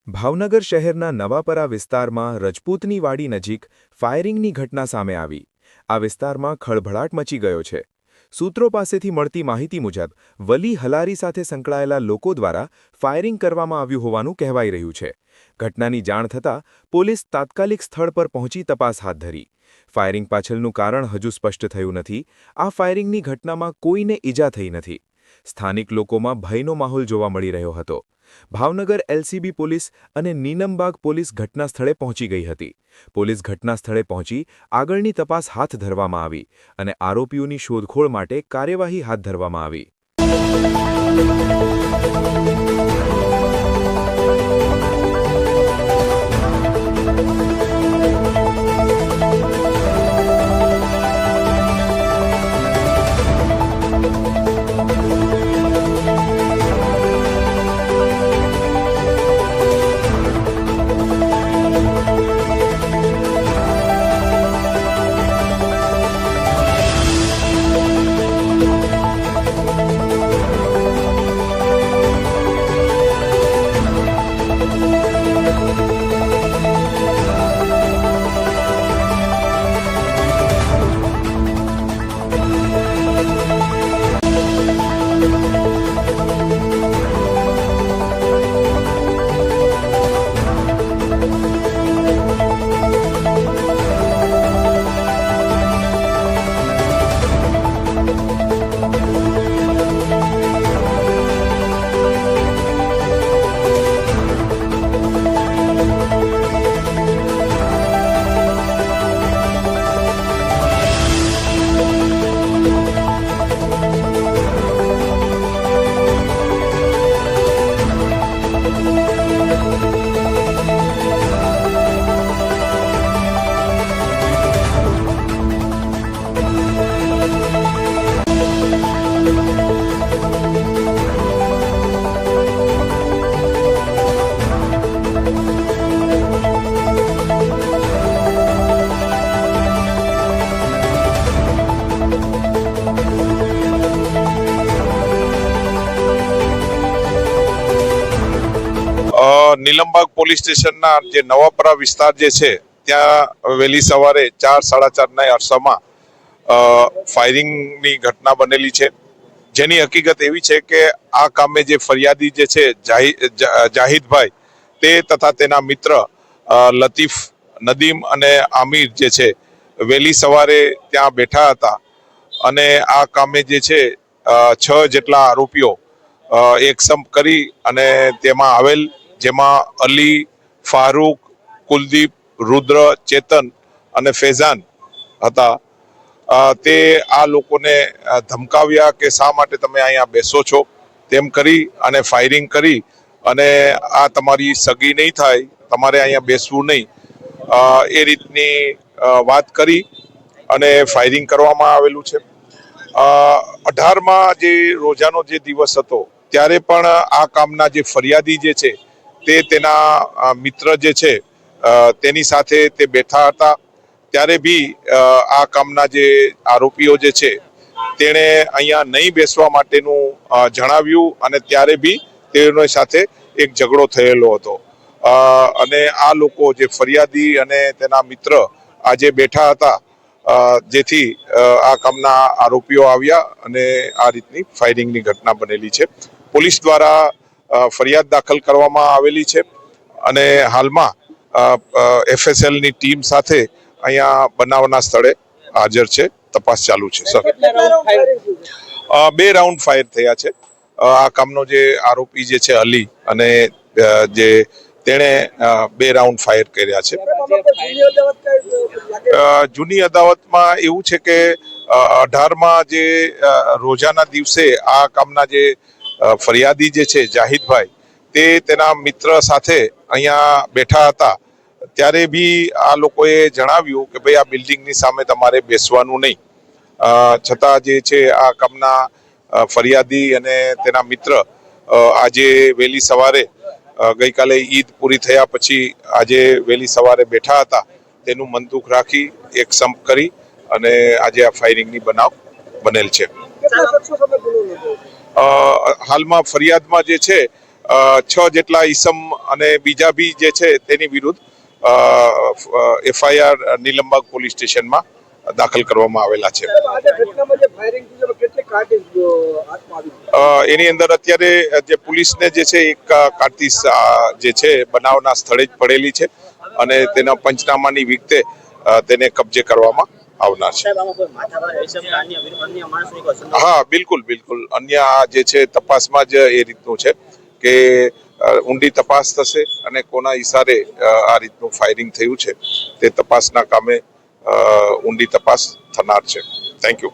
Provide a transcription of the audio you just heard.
ભાવનગર શહેરના નવાપરા વિસ્તારમાં રજપૂતની વાડી નજીક ફાયરિંગની ઘટના સામે આવી। આ વિસ્તારમાં ખળભળાટ મચી ગયો છે। સૂત્રો પાસેથી મળતી માહિતી મુજબ વલી હલારી સાથે સંકળાયેલા લોકો દ્વારા ફાયરિંગ કરવામાં આવ્યું હોવાનું કહેવાઈ રહ્યું છે। ઘટનાની જાણ થતાં પોલીસ તાત્કાલિક સ્થળ પર પહોંચી તપાસ હાથ ધરી। ફાયરિંગ પાછળનું કારણ હજુ સ્પષ્ટ થયું નથી। આ ફાયરિંગની ઘટનામાં કોઈને ઈજા થઈ નથી। સ્થાનિક લોકોમાં ભયનો માહોલ જોવા મળી રહ્યો હતો। ભાવનગર એલસીબી પોલીસ અને નીલમબાગ પોલીસ ઘટના સ્થળે પહોંચી ગઈ હતી। પોલીસ ઘટના સ્થળે પહોંચી આગળની તપાસ હાથ ધરવામાં આવી અને આરોપીઓની શોધખોળ માટે કાર્યવાહી હાથ ધરવામાં આવી। નીલમબાગ પોલીસ સ્ટેશનના જે નવાપરા વિસ્તાર જે છે ત્યાં વહેલી સવારે 4-4:30ના અરસામાં ફાયરિંગની ઘટના બનેલી છે। જેની હકીકત એવી છે કે આ કામે જે ફરિયાદી જે છે જાહિદભાઈ તે તથા તેના મિત્ર લતીફ, નદીમ અને આમિર જે છે વહેલી સવારે ત્યાં બેઠા હતા અને આ કામે જે છે 6 જેટલા આરોપીઓ એકસમ કરી અને તેમાં આવેલ, જેમાં અલી, ફારૂક, કુલદીપ, રુદ્ર, ચેતન અને ફેઝાન હતા। તે આ લોકોને ધમકાવ્યા કે શા માટે તમે અહીંયા બેસો છો તેમ કરી અને ફાયરિંગ કરી અને આ તમારી સગી નહીં થાય, તમારે અહીંયા બેસવું નહીં, એ રીતની વાત કરી અને ફાયરિંગ કરવામાં આવેલું છે। 18માં જે રોજાનો જે દિવસ હતો ત્યારે પણ આ કામના જે ફરિયાદી જે છે તે તેના મિત્ર જે છે તેની સાથે તે બેઠા હતા। ત્યારે બી આ કામના જે આરોપીઓ જે છે તેણે અહીંયા નહીં બેસવા માટેનું જણાવ્યું અને ત્યારે બી તેની સાથે એક ઝઘડો થયેલો હતો અને આ લોકો જે ફરિયાદી અને તેના મિત્ર આજે બેઠા હતા, જેથી આ કામના આરોપીઓ આવ્યા અને આ રીતની ફાયરિંગની ઘટના બનેલી છે। પોલીસ દ્વારા ફરિયાદ દાખલ કરવામાં આવેલી છે અને હાલમાં એફએસએલની ટીમ સાથે અહીંયા બનાવના સ્થળે હાજર છે। તપાસ ચાલુ છે સર। 2 રાઉન્ડ ફાયર થયા છે। આ કામનો જે આરોપી જે છે અલી અને જે તેણે 2 રાઉન્ડ ફાયર કર્યા છે। જૂની અદાવતમાં એવું છે કે 18માં જે રોજાના દિવસે આ કામના જે ફરિયાદી જે છે જાહિદભાઈ તે તેના મિત્ર સાથે અહીંયા બેઠા હતા ત્યારે બી આ લોકોએ જણાવ્યું કે ભાઈ આ બિલ્ડિંગની સામે તમારે બેસવાનું નહીં, છતાં જે છે આ કામના ફરિયાદી અને તેના મિત્ર આજે વહેલી સવારે ગઈકાલે ઈદ પૂરી થયા પછી આજે વહેલી સવારે બેઠા હતા, તેનું મનદુખ રાખી એક સંપ કરી અને આજે આ ફાયરિંગની બનાવ બનેલ છે। હાલમાં ફરિયાદમાં જે છે 6 જેટલા ઈસમ અને બીજા બી જે છે તેની વિરુદ્ધ FIR નીલમબાગ પોલીસ સ્ટેશનમાં દાખલ કરવામાં આવેલા છે. એની અંદર અત્યારે જે પોલીસને જે છે એક કારતીસ જે છે બનાવના સ્થળે જ પડેલી છે અને તેના પંચનામાની વિગતે તેને કબજે કરવામાં આવનાર છે. હા, બિલકુલ બિલકુલ. અન્ય જે છે તપાસમાં જ એ રીતનું છે કે ઊંડી તપાસ થશે અને કોના ઈશારે આ રીતનું ફાયરિંગ થયું છે તે તપાસના કામે ઊંડી તપાસ થનાર છે. Thank you.